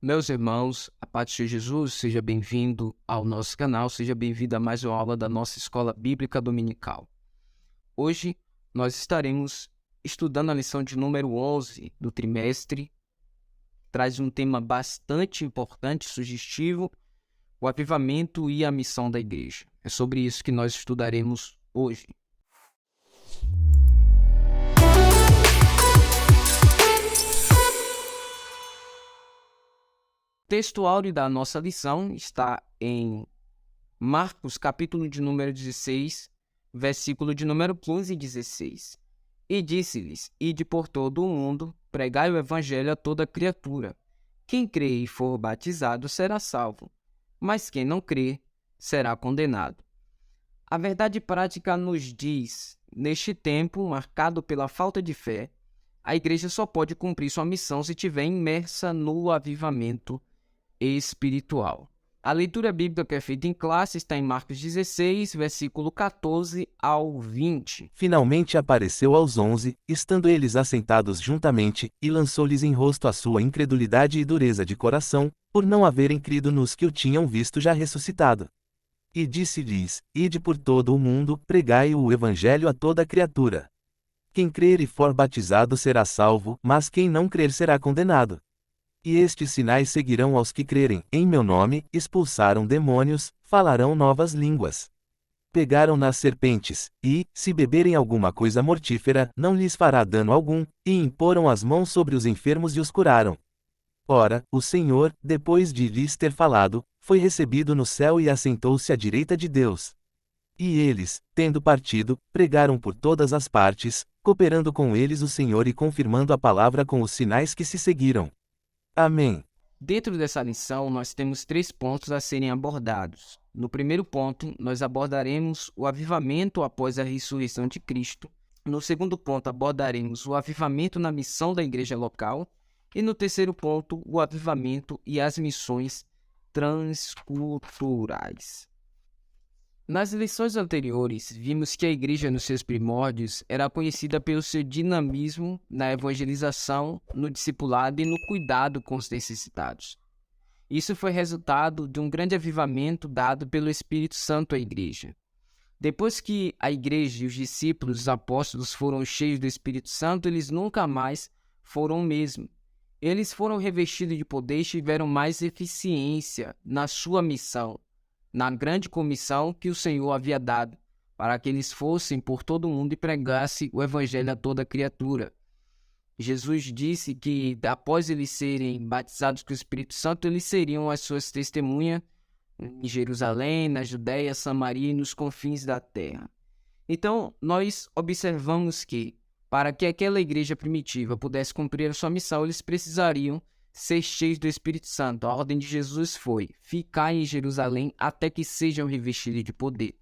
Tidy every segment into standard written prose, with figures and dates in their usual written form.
Meus irmãos, a paz de Jesus, seja bem-vindo ao nosso canal, seja bem-vindo a mais uma aula da nossa Escola Bíblica Dominical. Hoje nós estaremos estudando a lição de número 11 do trimestre. Traz um tema bastante importante, sugestivo, o avivamento e a missão da igreja. É sobre isso que nós estudaremos hoje. O texto áureo da nossa lição está em Marcos, capítulo de número 16, versículo de número 15 e 16. E disse-lhes: Ide por todo o mundo, pregai o evangelho a toda criatura. Quem crê e for batizado será salvo, mas quem não crê será condenado. A verdade prática nos diz, neste tempo marcado pela falta de fé, a igreja só pode cumprir sua missão se estiver imersa no avivamento espiritual. A leitura bíblica que é feita em classe está em Marcos 16, versículo 14 ao 20. Finalmente apareceu aos 11, estando eles assentados juntamente, e lançou-lhes em rosto a sua incredulidade e dureza de coração, por não haverem crido nos que o tinham visto já ressuscitado. E disse-lhes: Ide por todo o mundo, pregai o evangelho a toda criatura. Quem crer e for batizado será salvo, mas quem não crer será condenado. E estes sinais seguirão aos que crerem: em meu nome, expulsaram demônios, falarão novas línguas. Pegaram nas serpentes, e, se beberem alguma coisa mortífera, não lhes fará dano algum, e imporam as mãos sobre os enfermos e os curaram. Ora, o Senhor, depois de lhes ter falado, foi recebido no céu e assentou-se à direita de Deus. E eles, tendo partido, pregaram por todas as partes, cooperando com eles o Senhor e confirmando a palavra com os sinais que se seguiram. Amém. Dentro dessa lição, nós temos 3 pontos a serem abordados. No primeiro ponto, nós abordaremos o avivamento após a ressurreição de Cristo. No segundo ponto, abordaremos o avivamento na missão da igreja local. E no terceiro ponto, o avivamento e as missões transculturais. Nas lições anteriores, vimos que a igreja nos seus primórdios era conhecida pelo seu dinamismo na evangelização, no discipulado e no cuidado com os necessitados. Isso foi resultado de um grande avivamento dado pelo Espírito Santo à igreja. Depois que a igreja e os discípulos, os apóstolos foram cheios do Espírito Santo, eles nunca mais foram o mesmo. Eles foram revestidos de poder e tiveram mais eficiência na sua missão, na grande comissão que o Senhor havia dado, para que eles fossem por todo o mundo e pregassem o evangelho a toda criatura. Jesus disse que, após eles serem batizados com o Espírito Santo, eles seriam as suas testemunhas em Jerusalém, na Judéia, Samaria e nos confins da terra. Então, nós observamos que, para que aquela igreja primitiva pudesse cumprir a sua missão, eles precisariam ser cheios do Espírito Santo. A ordem de Jesus foi: ficar em Jerusalém até que sejam revestidos de poder.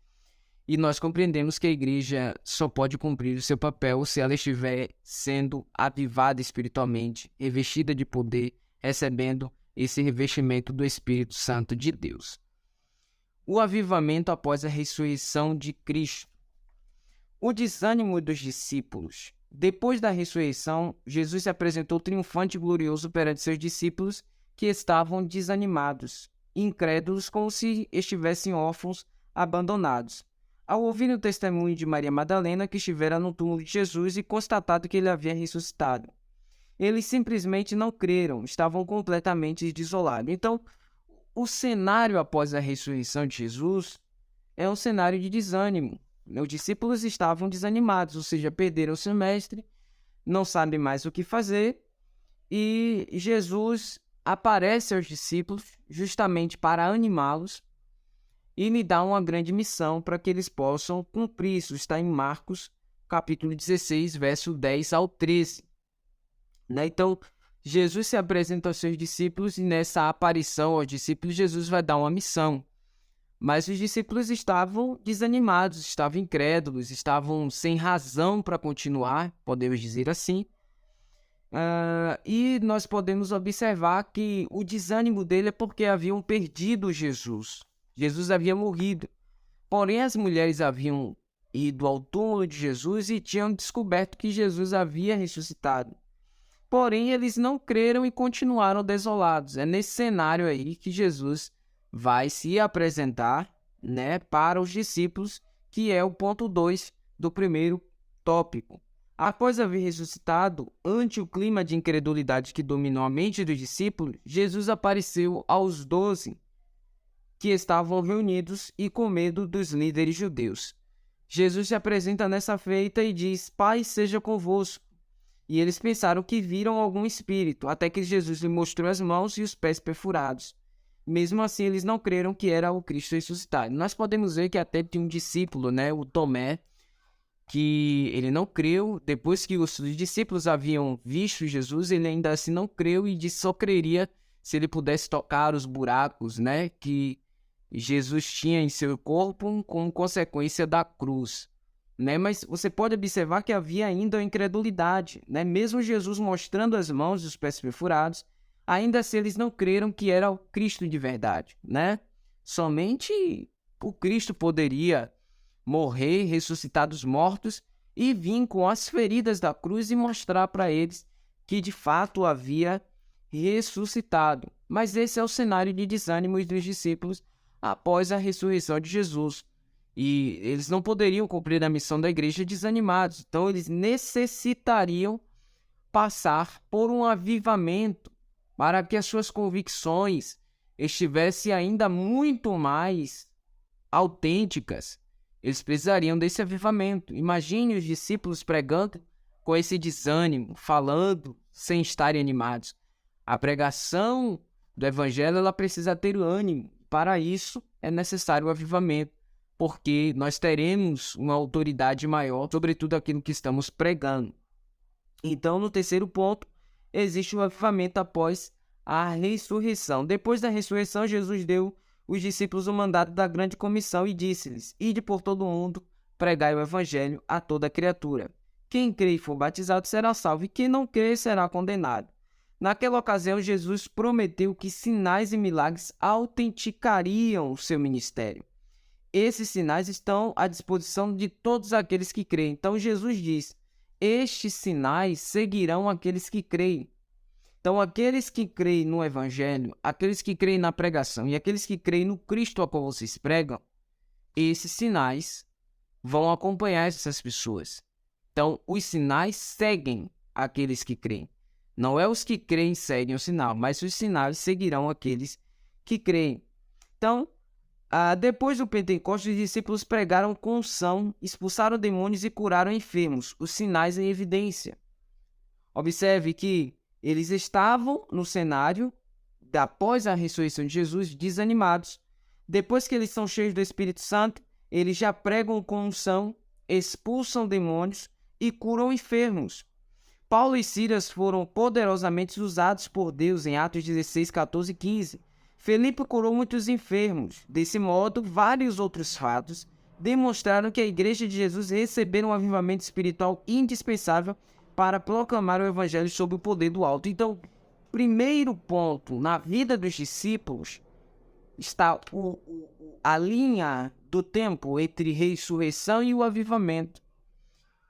E nós compreendemos que a igreja só pode cumprir o seu papel se ela estiver sendo avivada espiritualmente, revestida de poder, recebendo esse revestimento do Espírito Santo de Deus. O avivamento após a ressurreição de Cristo. O desânimo dos discípulos. Depois da ressurreição, Jesus se apresentou triunfante e glorioso perante seus discípulos que estavam desanimados, incrédulos, como se estivessem órfãos, abandonados. Ao ouvir o testemunho de Maria Madalena, que estivera no túmulo de Jesus e constatado que ele havia ressuscitado, eles simplesmente não creram, estavam completamente desolados. Então, o cenário após a ressurreição de Jesus é um cenário de desânimo. Os discípulos estavam desanimados, ou seja, perderam o seu mestre, não sabem mais o que fazer, e Jesus aparece aos discípulos justamente para animá-los e lhe dá uma grande missão para que eles possam cumprir. Isso está em Marcos, capítulo 16, verso 10 ao 13. Então, Jesus se apresenta aos seus discípulos e nessa aparição aos discípulos, Jesus vai dar uma missão. Mas os discípulos estavam desanimados, estavam incrédulos, estavam sem razão para continuar, podemos dizer assim. E nós podemos observar que o desânimo dele é porque haviam perdido Jesus. Jesus havia morrido. Porém, as mulheres haviam ido ao túmulo de Jesus e tinham descoberto que Jesus havia ressuscitado. porém eles não creram e continuaram desolados. É nesse cenário aí que Jesus vai se apresentar, né, para os discípulos, que é o ponto 2 do primeiro tópico. Após haver ressuscitado, ante o clima de incredulidade que dominou a mente dos discípulos, Jesus apareceu aos 12 que estavam reunidos e com medo dos líderes judeus. Jesus se apresenta nessa feita e diz: Paz seja convosco. E eles pensaram que viram algum espírito, até que Jesus lhe mostrou as mãos e os pés perfurados. Mesmo assim, eles não creram que era o Cristo ressuscitado. Nós podemos ver que até tinha um discípulo, né, o Tomé, que ele não creu. Depois que os discípulos haviam visto Jesus, ele ainda assim não creu e disse que só creria se ele pudesse tocar os buracos, né, que Jesus tinha em seu corpo como consequência da cruz, né? Mas você pode observar que havia ainda a incredulidade, né? Mesmo Jesus mostrando as mãos e os pés perfurados, ainda assim eles não creram que era o Cristo de verdade, né? Somente o Cristo poderia morrer, ressuscitar dos mortos e vir com as feridas da cruz e mostrar para eles que de fato havia ressuscitado. Mas esse é o cenário de desânimo dos discípulos após a ressurreição de Jesus. E eles não poderiam cumprir a missão da igreja desanimados. Então eles necessitariam passar por um avivamento para que as suas convicções estivessem ainda muito mais autênticas. Eles precisariam desse avivamento. Imagine os discípulos pregando com esse desânimo, falando sem estarem animados. A pregação do evangelho ela precisa ter ânimo. Para isso é necessário o avivamento, porque nós teremos uma autoridade maior sobre tudo aquilo que estamos pregando. Então, no terceiro ponto, existe o avivamento após a ressurreição. Depois da ressurreição, Jesus deu os discípulos o mandato da grande comissão e disse-lhes: Ide por todo o mundo, pregai o evangelho a toda criatura. Quem crê e for batizado será salvo, e quem não crê será condenado. Naquela ocasião, Jesus prometeu que sinais e milagres autenticariam o seu ministério. Esses sinais estão à disposição de todos aqueles que creem. Então, Jesus diz: estes sinais seguirão aqueles que creem. Então, aqueles que creem no Evangelho, aqueles que creem na pregação e aqueles que creem no Cristo a qual vocês pregam, esses sinais vão acompanhar essas pessoas. Então, os sinais seguem aqueles que creem. Não é os que creem seguem o sinal, mas os sinais seguirão aqueles que creem. Então, depois do Pentecostes, os discípulos pregaram com unção, expulsaram demônios e curaram enfermos, os sinais em evidência. Observe que eles estavam no cenário, após a ressurreição de Jesus, desanimados. Depois que eles são cheios do Espírito Santo, eles já pregam com unção, expulsam demônios e curam enfermos. Paulo e Silas foram poderosamente usados por Deus em Atos 16, 14 e 15. Felipe curou muitos enfermos. Desse modo, vários outros fatos demonstraram que a Igreja de Jesus recebeu um avivamento espiritual indispensável para proclamar o Evangelho sob o poder do alto. Então, primeiro ponto, na vida dos discípulos, está a linha do tempo entre ressurreição e o avivamento.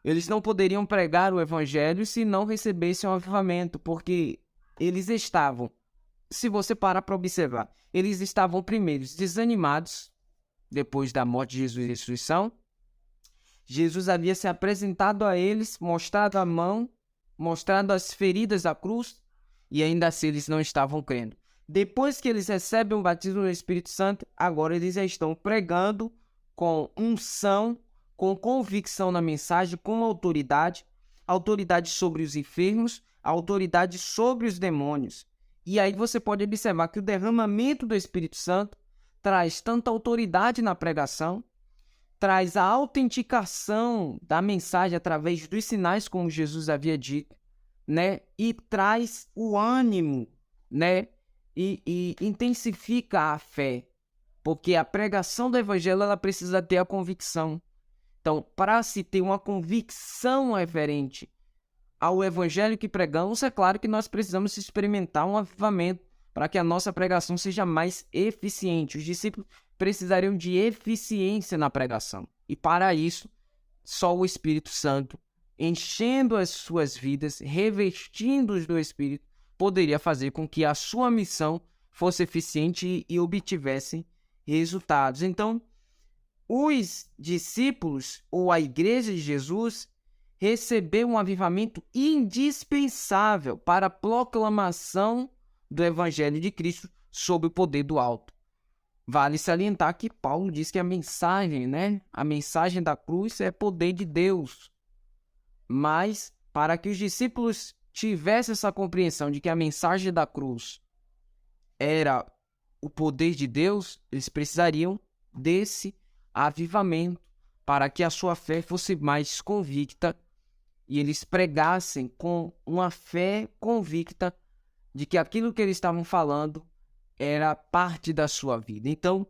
Eles não poderiam pregar o evangelho se não recebessem um avivamento, porque eles estavam, se você parar para observar, eles estavam primeiro desanimados, depois da morte de Jesus e ressurreição. Jesus havia se apresentado a eles, mostrado a mão, mostrado as feridas da cruz, e ainda assim eles não estavam crendo. Depois que eles recebem o batismo do Espírito Santo, agora eles já estão pregando com unção, com convicção na mensagem, com autoridade sobre os enfermos, autoridade sobre os demônios. E aí você pode observar que o derramamento do Espírito Santo traz tanta autoridade na pregação, traz a autenticação da mensagem através dos sinais, como Jesus havia dito, né? E traz o ânimo, né? E intensifica a fé, porque a pregação do evangelho ela precisa ter a convicção. Então, para se ter uma convicção referente ao evangelho que pregamos, é claro que nós precisamos experimentar um avivamento para que a nossa pregação seja mais eficiente. Os discípulos precisariam de eficiência na pregação. E para isso, só o Espírito Santo enchendo as suas vidas, revestindo-os do Espírito, poderia fazer com que a sua missão fosse eficiente e obtivesse resultados. Então, os discípulos ou a igreja de Jesus recebeu um avivamento indispensável para a proclamação do Evangelho de Cristo sob o poder do alto. Vale salientar que Paulo diz que a mensagem da cruz é poder de Deus. Mas, para que os discípulos tivessem essa compreensão de que a mensagem da cruz era o poder de Deus, eles precisariam desse avivamento para que a sua fé fosse mais convicta e eles pregassem com uma fé convicta de que aquilo que eles estavam falando era parte da sua vida. Então,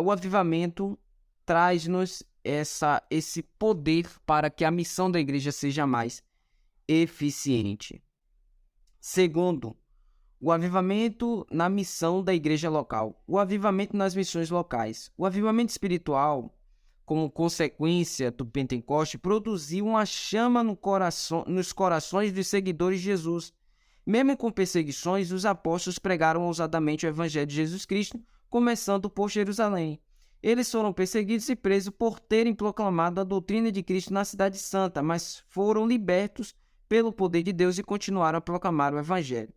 o avivamento traz-nos esse poder para que a missão da igreja seja mais eficiente. Segundo, o avivamento na missão da igreja local. O avivamento nas missões locais. O avivamento espiritual, como consequência do Pentecoste, produziu uma chama nos corações dos seguidores de Jesus. Mesmo com perseguições, os apóstolos pregaram ousadamente o evangelho de Jesus Cristo, começando por Jerusalém. Eles foram perseguidos e presos por terem proclamado a doutrina de Cristo na cidade santa, mas foram libertos pelo poder de Deus e continuaram a proclamar o evangelho.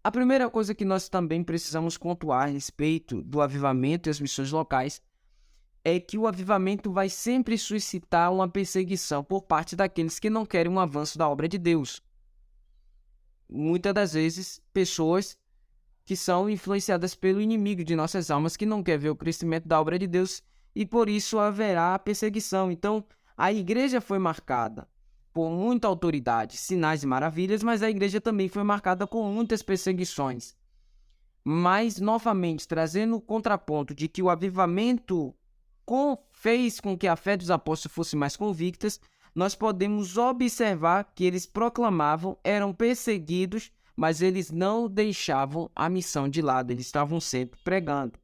A primeira coisa que nós também precisamos pontuar a respeito do avivamento e as missões locais é que o avivamento vai sempre suscitar uma perseguição por parte daqueles que não querem um avanço da obra de Deus. Muitas das vezes, pessoas que são influenciadas pelo inimigo de nossas almas, que não quer ver o crescimento da obra de Deus, e por isso haverá perseguição. Então, a igreja foi marcada por muita autoridade, sinais e maravilhas, mas a igreja também foi marcada com muitas perseguições. Mas, novamente, trazendo o contraponto de que o avivamento fez com que a fé dos apóstolos fosse mais convicta, nós podemos observar que eles proclamavam, eram perseguidos, mas eles não deixavam a missão de lado, eles estavam sempre pregando.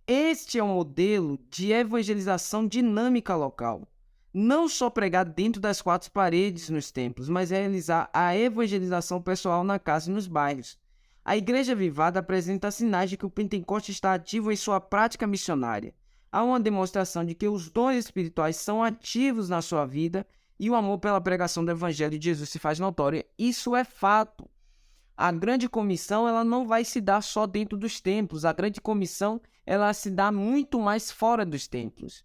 Este é um modelo de evangelização dinâmica local. Não só pregar dentro das quatro paredes nos templos, mas realizar a evangelização pessoal na casa e nos bairros. A Igreja Avivada apresenta sinais de que o Pentecoste está ativo em sua prática missionária. Há uma demonstração de que os dons espirituais são ativos na sua vida e o amor pela pregação do Evangelho de Jesus se faz notório. Isso é fato. A grande comissão ela não vai se dar só dentro dos templos. A grande comissão ela se dá muito mais fora dos templos.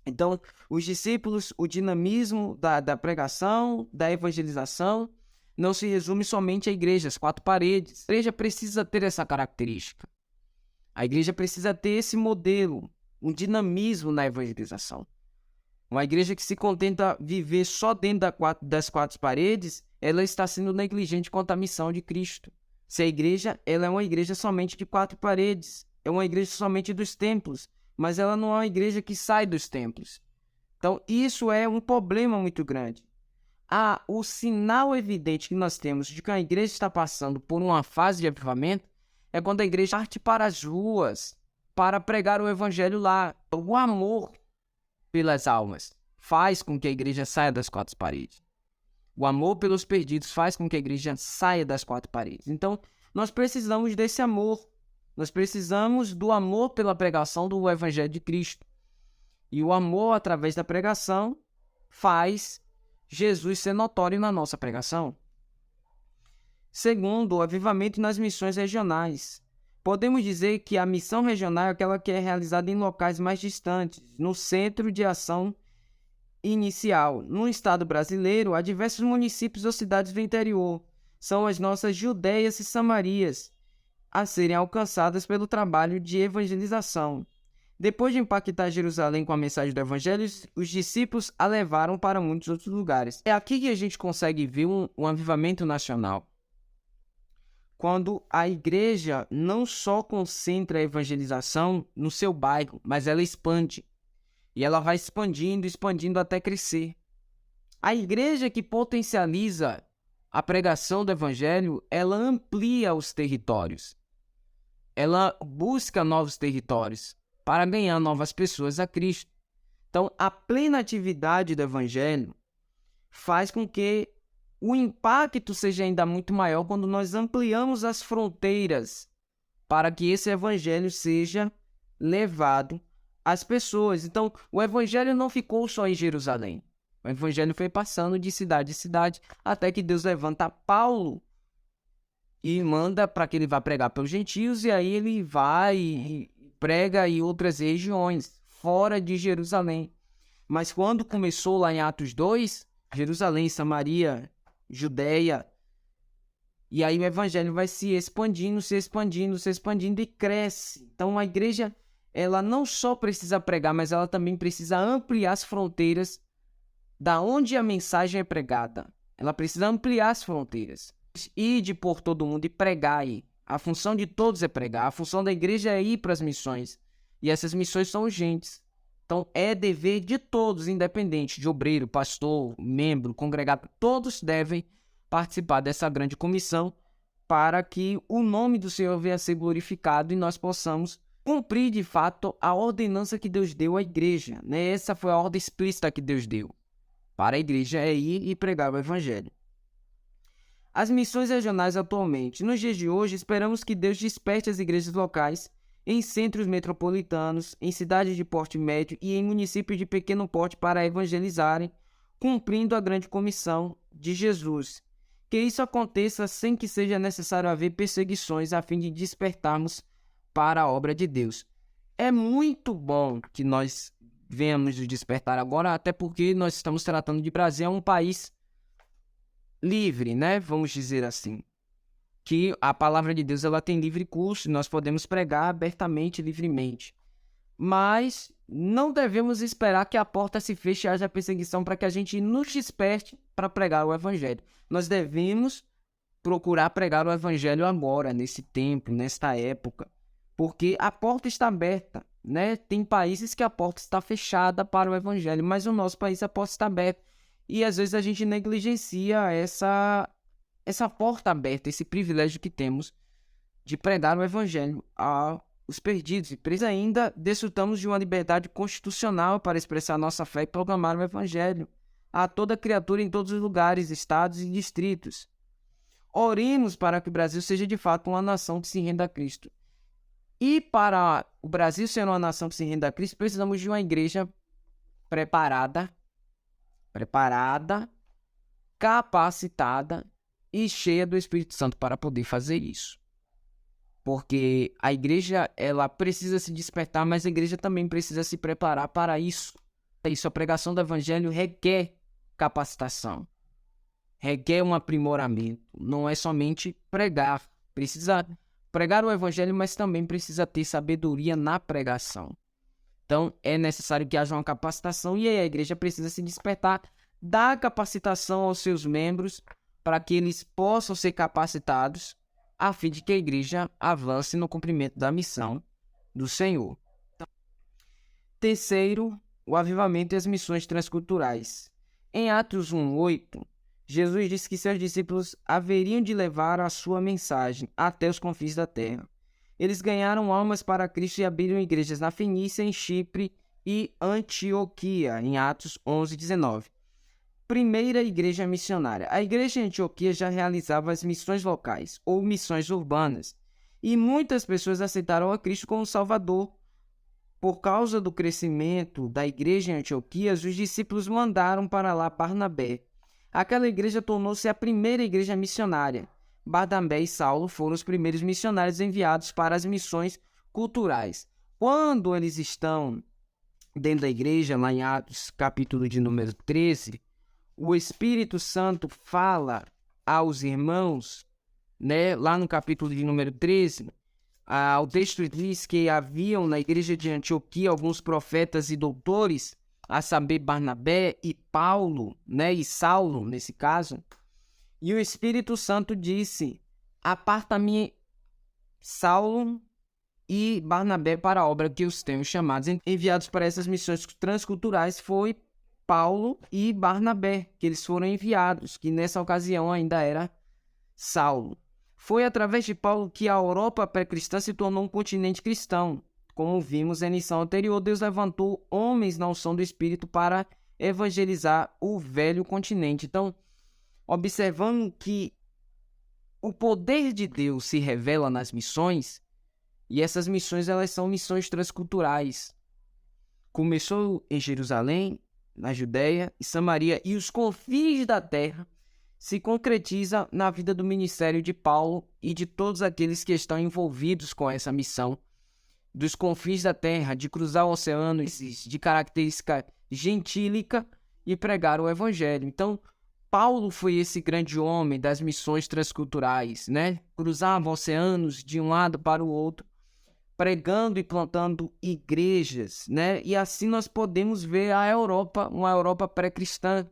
Então, os discípulos, o dinamismo da pregação, da evangelização, não se resume somente à igreja, às quatro paredes. A igreja precisa ter essa característica. A igreja precisa ter esse modelo, um dinamismo na evangelização. Uma igreja que se contenta viver só dentro das quatro paredes, ela está sendo negligente quanto à missão de Cristo. Se a igreja ela é uma igreja somente de quatro paredes, é uma igreja somente dos templos, mas ela não é uma igreja que sai dos templos. Então, isso é um problema muito grande. O sinal evidente que nós temos de que a igreja está passando por uma fase de avivamento é quando a igreja parte para as ruas para pregar o evangelho lá. O amor pelas almas faz com que a igreja saia das quatro paredes. O amor pelos perdidos faz com que a igreja saia das quatro paredes. Então, nós precisamos desse amor. Nós precisamos do amor pela pregação do Evangelho de Cristo. E o amor através da pregação faz Jesus ser notório na nossa pregação. Segundo, o avivamento nas missões regionais. Podemos dizer que a missão regional é aquela que é realizada em locais mais distantes, no centro de ação inicial. No estado brasileiro, há diversos municípios ou cidades do interior. São as nossas Judeias e Samarias a serem alcançadas pelo trabalho de evangelização. Depois de impactar Jerusalém com a mensagem do Evangelho, os discípulos a levaram para muitos outros lugares. É aqui que a gente consegue ver um avivamento nacional. Quando a igreja não só concentra a evangelização no seu bairro, mas ela expande. E ela vai expandindo até crescer. A igreja que potencializa a pregação do Evangelho, ela amplia os territórios. Ela busca novos territórios para ganhar novas pessoas a Cristo. Então, a plena atividade do Evangelho faz com que o impacto seja ainda muito maior quando nós ampliamos as fronteiras para que esse evangelho seja levado às pessoas. Então, o evangelho não ficou só em Jerusalém. O evangelho foi passando de cidade em cidade, até que Deus levanta Paulo e manda para que ele vá pregar pelos gentios, e aí ele vai e prega em outras regiões, fora de Jerusalém. Mas quando começou lá em Atos 2, Jerusalém, Samaria, Judeia, e aí o evangelho vai se expandindo e cresce. Então a igreja, ela não só precisa pregar, mas ela também precisa ampliar as fronteiras da onde a mensagem é pregada. Ela precisa ampliar as fronteiras. Ir por todo mundo e pregar aí. A função de todos é pregar. A função da igreja é ir para as missões. E essas missões são urgentes. Então é dever de todos, independente de obreiro, pastor, membro, congregado, todos devem participar dessa grande comissão para que o nome do Senhor venha a ser glorificado e nós possamos cumprir de fato a ordenança que Deus deu à igreja, né? Essa foi a ordem explícita que Deus deu para a igreja, é ir e pregar o evangelho. As missões regionais atualmente. Nos dias de hoje, esperamos que Deus desperte as igrejas locais em centros metropolitanos, em cidades de porte médio e em municípios de pequeno porte para evangelizarem, cumprindo a grande comissão de Jesus. Que isso aconteça sem que seja necessário haver perseguições a fim de despertarmos para a obra de Deus. É muito bom que nós venhamos nos despertar agora, até porque nós estamos tratando de Brasil, é um país livre, né? Vamos dizer assim. Que a palavra de Deus ela tem livre curso, nós podemos pregar abertamente, livremente. Mas não devemos esperar que a porta se feche e haja perseguição para que a gente nos desperte para pregar o evangelho. Nós devemos procurar pregar o evangelho agora, nesse tempo, nesta época, porque a porta está aberta, né? Tem países que a porta está fechada para o evangelho, mas no nosso país a porta está aberta. E às vezes a gente negligencia essa porta aberta, esse privilégio que temos de pregar o evangelho aos perdidos. E preso ainda, desfrutamos de uma liberdade constitucional para expressar nossa fé e proclamar o evangelho a toda criatura em todos os lugares, estados e distritos. Oremos para que o Brasil seja de fato uma nação que se renda a Cristo. E para o Brasil ser uma nação que se renda a Cristo, precisamos de uma igreja preparada, capacitada e cheia do Espírito Santo para poder fazer isso. Porque a igreja, ela precisa se despertar, mas a igreja também precisa se preparar para isso. Isso, a pregação do evangelho requer capacitação, requer um aprimoramento. Não é somente pregar. Precisa pregar o evangelho, mas também precisa ter sabedoria na pregação. Então, é necessário que haja uma capacitação e a igreja precisa se despertar, dar capacitação aos seus membros para que eles possam ser capacitados a fim de que a igreja avance no cumprimento da missão do Senhor. Terceiro, o avivamento e as missões transculturais. Em Atos 1:8, Jesus disse que seus discípulos haveriam de levar a sua mensagem até os confins da terra. Eles ganharam almas para Cristo e abriram igrejas na Fenícia, em Chipre e Antioquia, em Atos 11:19. Primeira igreja missionária. A igreja em Antioquia já realizava as missões locais, ou missões urbanas, e muitas pessoas aceitaram a Cristo como Salvador. Por causa do crescimento da igreja em Antioquia, os discípulos mandaram para lá Barnabé. Aquela igreja tornou-se a primeira igreja missionária. Barnabé e Saulo foram os primeiros missionários enviados para as missões culturais. Quando eles estão dentro da igreja, lá em Atos, capítulo de número 13, o Espírito Santo fala aos irmãos, né, lá no capítulo de número 13, o texto diz que haviam na igreja de Antioquia alguns profetas e doutores, a saber Barnabé e Paulo, né, e Saulo nesse caso. E o Espírito Santo disse: aparta-me Saulo e Barnabé para a obra que os tenho chamados. Enviados para essas missões transculturais foi Paulo e Barnabé, que eles foram enviados, que nessa ocasião ainda era Saulo. Foi através de Paulo que a Europa pré-cristã se tornou um continente cristão. Como vimos em lição anterior, Deus levantou homens na unção do Espírito para evangelizar o velho continente. Então, observando que o poder de Deus se revela nas missões, e essas missões elas são missões transculturais. Começou em Jerusalém, na Judéia e Samaria, e os confins da terra se concretiza na vida do ministério de Paulo e de todos aqueles que estão envolvidos com essa missão, dos confins da terra, de cruzar o oceano, de característica gentílica e pregar o evangelho. Então, Paulo foi esse grande homem das missões transculturais, né? Cruzava oceanos de um lado para o outro, pregando e plantando igrejas, né? E assim nós podemos ver a Europa, uma Europa pré-cristã.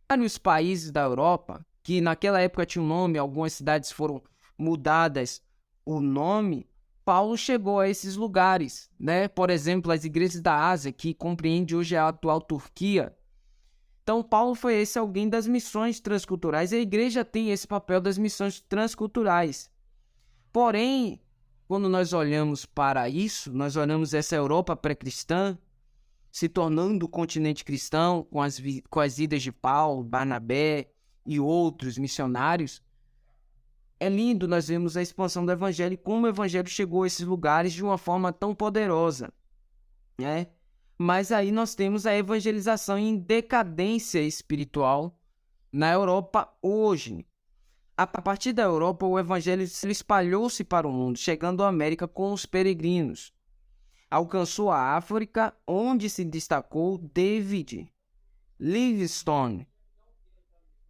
Vários países da Europa, que naquela época tinham nome, algumas cidades foram mudadas o nome, Paulo chegou a esses lugares, né? Por exemplo, as igrejas da Ásia, que compreende hoje a atual Turquia. Então, Paulo foi esse alguém das missões transculturais, e a igreja tem esse papel das missões transculturais. Porém, quando nós olhamos para isso, nós olhamos essa Europa pré-cristã se tornando o continente cristão com as idas de Paulo, Barnabé e outros missionários. É lindo nós vemos a expansão do evangelho e como o evangelho chegou a esses lugares de uma forma tão poderosa, né? Mas aí nós temos a evangelização em decadência espiritual na Europa hoje. A partir da Europa, o evangelho se espalhou-se para o mundo, chegando à América com os peregrinos. Alcançou a África, onde se destacou David Livingstone,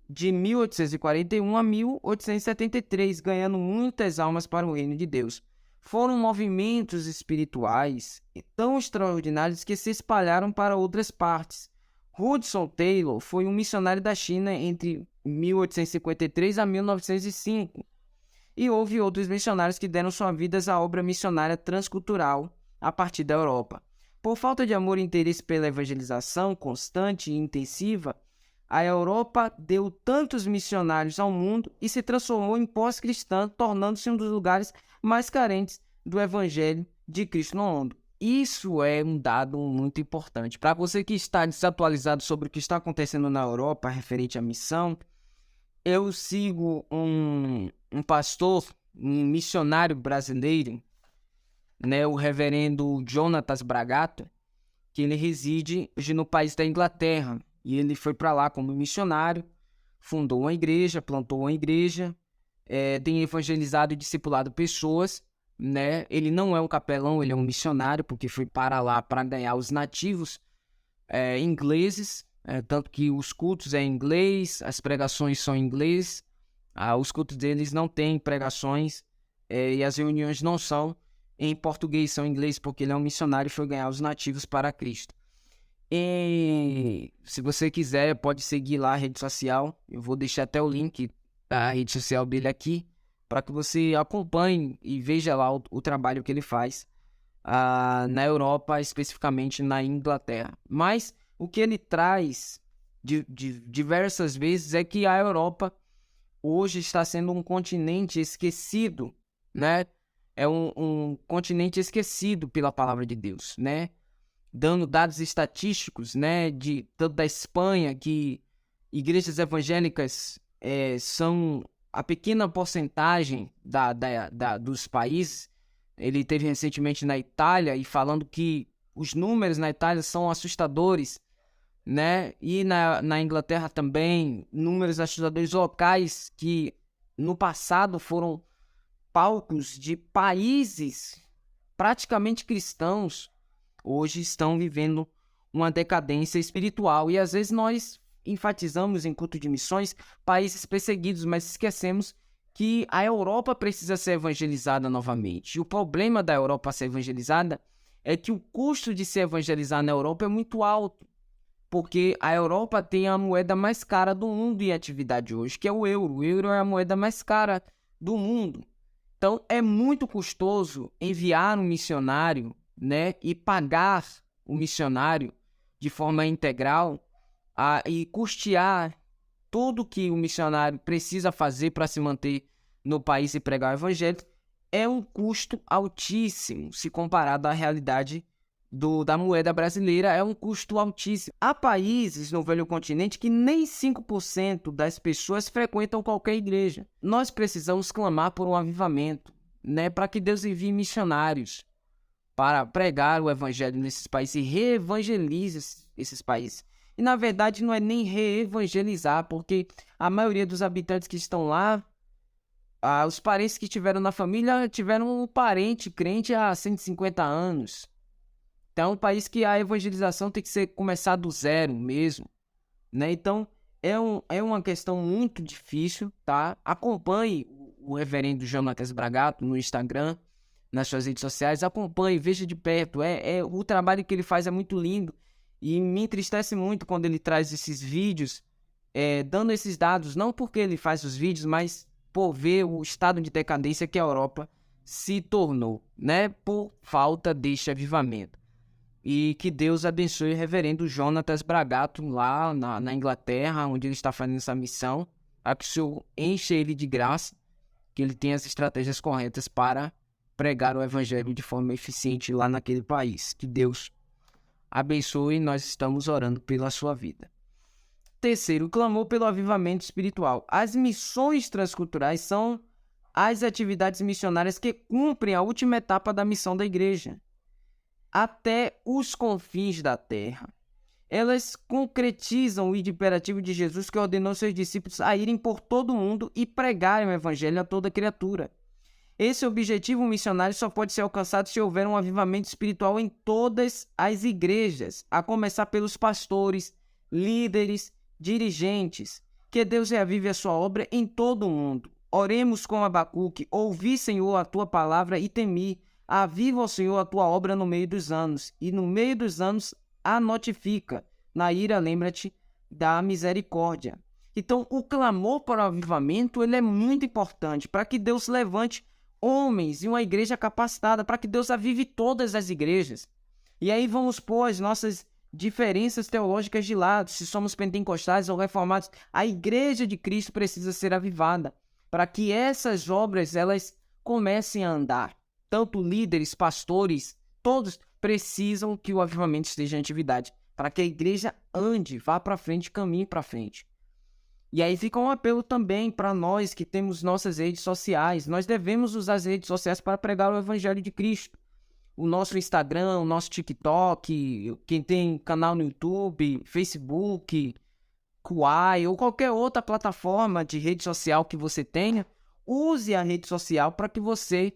de 1841 a 1873, ganhando muitas almas para o reino de Deus. Foram movimentos espirituais tão extraordinários que se espalharam para outras partes. Hudson Taylor foi um missionário da China entre 1853 a 1905. E houve outros missionários que deram suas vidas à obra missionária transcultural a partir da Europa. Por falta de amor e interesse pela evangelização constante e intensiva, a Europa deu tantos missionários ao mundo e se transformou em pós-cristã, tornando-se um dos lugares mais carentes do evangelho de Cristo no mundo. Isso é um dado muito importante. Para você que está desatualizado sobre o que está acontecendo na Europa referente à missão, eu sigo um pastor, um missionário brasileiro, né, o reverendo Jonatas Bragato, que ele reside hoje no país da Inglaterra. E ele foi para lá como missionário, fundou uma igreja, plantou uma igreja, tem evangelizado e discipulado pessoas, né? Ele não é um capelão, ele é um missionário, porque foi para lá para ganhar os nativos ingleses, tanto que os cultos é em inglês, as pregações são em inglês, os cultos deles não têm pregações e as reuniões não são em português, são em inglês, porque ele é um missionário e foi ganhar os nativos para Cristo. E se você quiser, pode seguir lá a rede social, eu vou deixar até o link da rede social dele aqui, para que você acompanhe e veja lá o trabalho que ele faz na Europa, especificamente na Inglaterra. Mas o que ele traz de diversas vezes é que a Europa hoje está sendo um continente esquecido, né? É um continente esquecido pela palavra de Deus, né? Dando dados estatísticos, né? Tanto da Espanha, que igrejas evangélicas são a pequena porcentagem dos países. Ele teve recentemente na Itália e falando que os números na Itália são assustadores, né? E na Inglaterra também, números assustadores locais que no passado foram palcos de países praticamente cristãos, hoje estão vivendo uma decadência espiritual. E às vezes nós enfatizamos em culto de missões países perseguidos, mas esquecemos que a Europa precisa ser evangelizada novamente. E o problema da Europa ser evangelizada é que o custo de se evangelizar na Europa é muito alto, porque a Europa tem a moeda mais cara do mundo em atividade hoje, que é o euro. O euro é a moeda mais cara do mundo. Então, é muito custoso enviar um missionário, né, e pagar o missionário de forma integral e custear tudo que o missionário precisa fazer para se manter no país e pregar o evangelho. É um custo altíssimo se comparado à realidade da moeda brasileira é um custo altíssimo. Há países no velho continente que nem 5% das pessoas frequentam qualquer igreja. Nós precisamos clamar por um avivamento, né, para que Deus envie missionários para pregar o evangelho nesses países e reevangelize esses países. E na verdade não é nem reevangelizar, porque a maioria dos habitantes que estão lá, os parentes que tiveram na família tiveram um parente crente há 150 anos. Então é um país que a evangelização tem que começar do zero mesmo, né? Então é uma questão muito difícil, tá? Acompanhe o reverendo Jonatas Bragato no Instagram, nas suas redes sociais, acompanhe, veja de perto. O trabalho que ele faz é muito lindo e me entristece muito quando ele traz esses vídeos, dando esses dados, não porque ele faz os vídeos, mas por ver o estado de decadência que a Europa se tornou, né? Por falta deste avivamento. E que Deus abençoe o reverendo Jonatas Bragato lá na Inglaterra, onde ele está fazendo essa missão. Que o Senhor enche ele de graça, que ele tenha as estratégias corretas para pregar o evangelho de forma eficiente lá naquele país. Que Deus abençoe, nós estamos orando pela sua vida. Terceiro, clamou pelo avivamento espiritual. As missões transculturais são as atividades missionárias que cumprem a última etapa da missão da igreja, até os confins da terra. Elas concretizam o imperativo de Jesus, que ordenou seus discípulos a irem por todo o mundo e pregarem o evangelho a toda criatura. Esse objetivo missionário só pode ser alcançado se houver um avivamento espiritual em todas as igrejas, a começar pelos pastores, líderes, dirigentes. Que Deus reavive a sua obra em todo o mundo. Oremos com Abacuque: ouvi, Senhor, a tua palavra e temi. Aviva, ó Senhor, a tua obra no meio dos anos, e no meio dos anos a notifica. Na ira, lembra-te da misericórdia. Então, o clamor para o avivamento ele é muito importante para que Deus levante homens e uma igreja capacitada, para que Deus avive todas as igrejas. E aí vamos pôr as nossas diferenças teológicas de lado, se somos pentecostais ou reformados. A igreja de Cristo precisa ser avivada, para que essas obras elas comecem a andar. Tanto líderes, pastores, todos precisam que o avivamento esteja em atividade, para que a igreja ande, vá para frente, caminhe para frente. E aí fica um apelo também para nós que temos nossas redes sociais. Nós devemos usar as redes sociais para pregar o evangelho de Cristo. O nosso Instagram, o nosso TikTok, quem tem canal no YouTube, Facebook, Kuai ou qualquer outra plataforma de rede social que você tenha, use a rede social para que você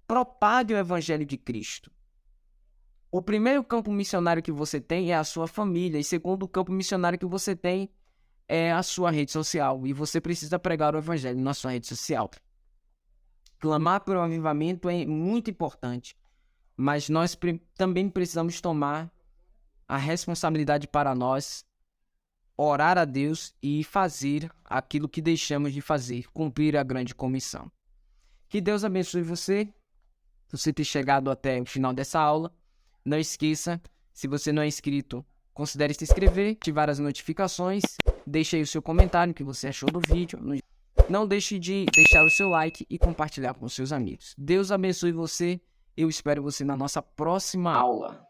propague o evangelho de Cristo. O primeiro campo missionário que você tem é a sua família, e segundo campo missionário que você tem é a sua rede social, e você precisa pregar o evangelho na sua rede social. Clamar por um avivamento é muito importante, mas nós também precisamos tomar a responsabilidade para nós, orar a Deus e fazer aquilo que deixamos de fazer, cumprir a grande comissão. Que Deus abençoe você ter chegado até o final dessa aula. Não esqueça, se você não é inscrito, considere se inscrever, ativar as notificações, deixe aí o seu comentário, o que você achou do vídeo. Não deixe de deixar o seu like e compartilhar com seus amigos. Deus abençoe você, eu espero você na nossa próxima aula.